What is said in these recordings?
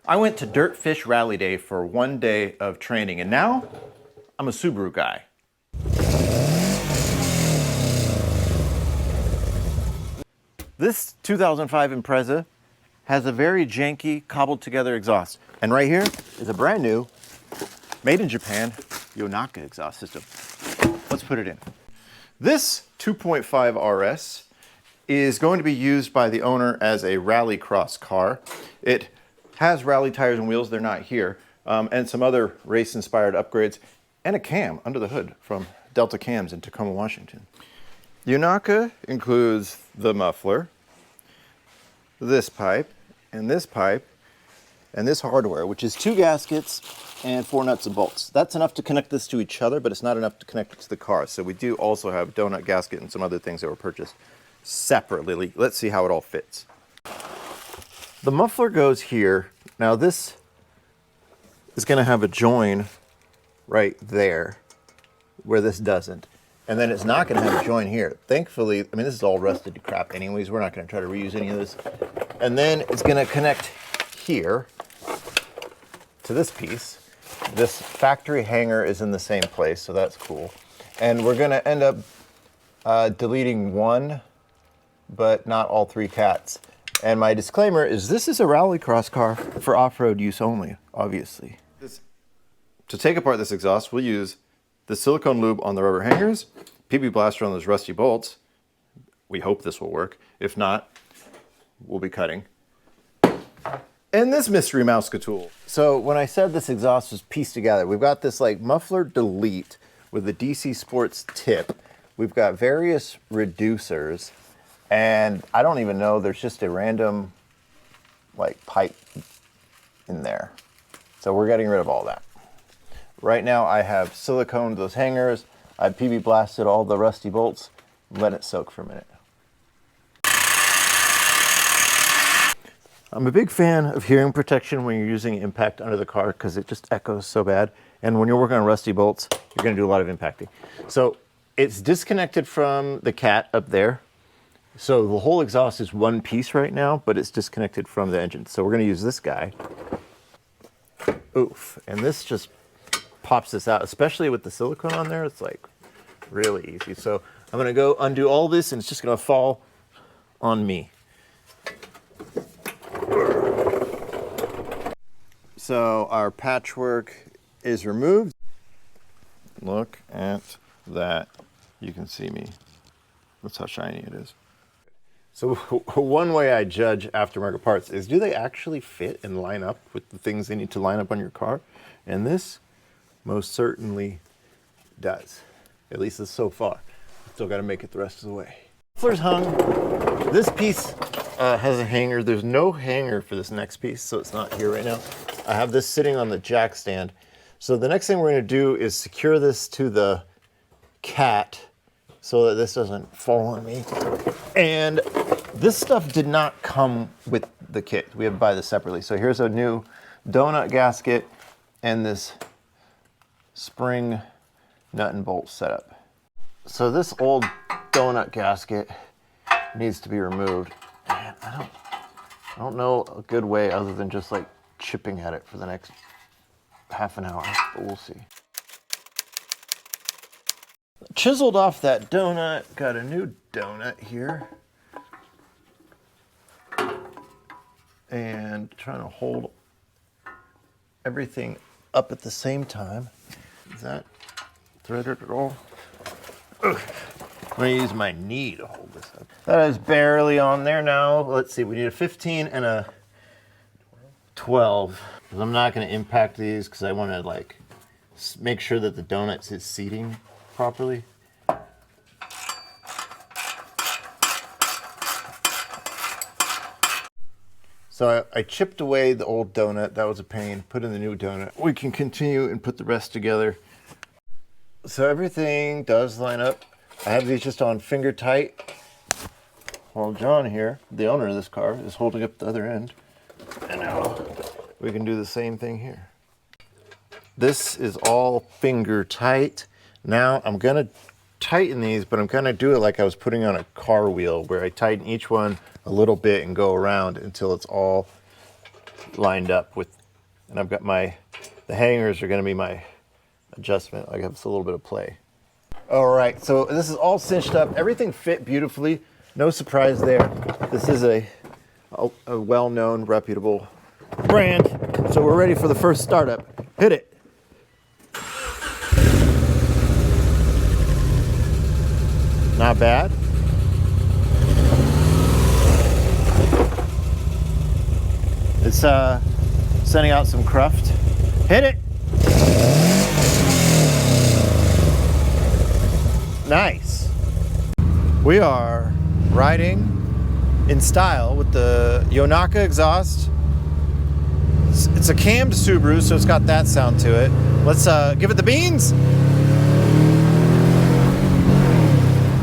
I went to Dirtfish Rally Day for 1 day of training, and now I'm a Subaru guy. This 2005 Impreza has a very janky, cobbled together exhaust. And right here is a brand new, made in Japan, Yonaka exhaust system. Let's put it in. This 2.5 RS is going to be used by the owner as a rallycross car. It has rally tires and wheels, they're not here, and some other race-inspired upgrades, and a cam under the hood from Delta Cams in Tacoma, Washington. Yonaka includes the muffler, this pipe, and this hardware, which is 2 gaskets and 4 nuts and bolts. That's enough to connect this to each other, but it's not enough to connect it to the car. So we do also have a donut gasket and some other things that were purchased separately. Let's see how it all fits. The muffler goes here. Now this is going to have a join right there where this doesn't. And then it's not going to have a join here. Thankfully, I mean, this is all rusted to crap anyways. We're not going to try to reuse any of this. And then it's going to connect here to this piece. This factory hanger is in the same place, so that's cool. And we're going to end up deleting one, but not all 3 cats. And my disclaimer is this is a rallycross car for off-road use only, obviously. To take apart this exhaust, we'll use the silicone lube on the rubber hangers, PB blaster on those rusty bolts. We hope this will work. If not, we'll be cutting. And this mystery mouse tool. So when I said this exhaust was pieced together, we've got this like muffler delete with the DC Sports tip. We've got various reducers, and I don't even know, there's just a random like pipe in there. So we're getting rid of all that. Right now I have siliconed those hangers. I PB blasted all the rusty bolts. Let it soak for a minute. I'm a big fan of hearing protection when you're using impact under the car because it just echoes so bad. And when you're working on rusty bolts, you're going to do a lot of impacting. So it's disconnected from the cat up there. So the whole exhaust is one piece right now, but it's disconnected from the engine. So we're going to use this guy. Oof. And this just pops this out, especially with the silicone on there. It's like really easy. So I'm going to go undo all this and it's just going to fall on me. So our patchwork is removed. Look at that. You can see me. That's how shiny it is. So one way I judge aftermarket parts is, do they actually fit and line up with the things they need to line up on your car? And this most certainly does. At least it's so far. Still got to make it the rest of the way. Muffler's hung. This piece has a hanger. There's no hanger for this next piece, so it's not here right now. I have this sitting on the jack stand. So the next thing we're going to do is secure this to the cat so that this doesn't fall on me. And this stuff did not come with the kit. We had to buy this separately. So here's a new donut gasket and this spring nut and bolt setup. So this old donut gasket needs to be removed. And I don't know a good way other than just like chipping at it for the next half an hour, but we'll see. Chiseled off that donut, got a new donut here. And trying to hold everything up at the same time. Is that threaded at all? Ugh. I'm gonna use my knee to hold this up. That is barely on there now. Let's see, we need a 15 and a 12. I'm not gonna impact these because I wanna like make sure that the donut is seating properly. So I chipped away the old donut. That was a pain. Put in the new donut. We can continue and put the rest together. So everything does line up. I have these just on finger tight, while John here, the owner of this car, is holding up the other end. And now we can do the same thing here. This is all finger tight. Now I'm gonna tighten these, but I'm gonna do it like I was putting on a car wheel, where I tighten each one a little bit and go around until it's all lined up with, and I've got the hangers are going to be my adjustment. I have a little bit of play. All right, so this is all cinched up. Everything fit beautifully. No surprise there. This is a well-known, reputable brand. So we're ready for the first startup. Hit it. Not bad. It's sending out some cruft. Hit it. Nice. We are riding in style with the Yonaka exhaust. It's a cammed Subaru, so it's got that sound to it. Let's give it the beans.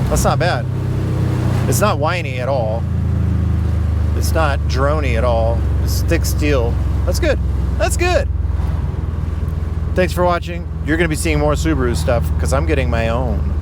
That's not bad. It's not whiny at all. It's not droney at all. It's thick steel. That's good. That's good. Thanks for watching. You're going to be seeing more Subaru stuff because I'm getting my own.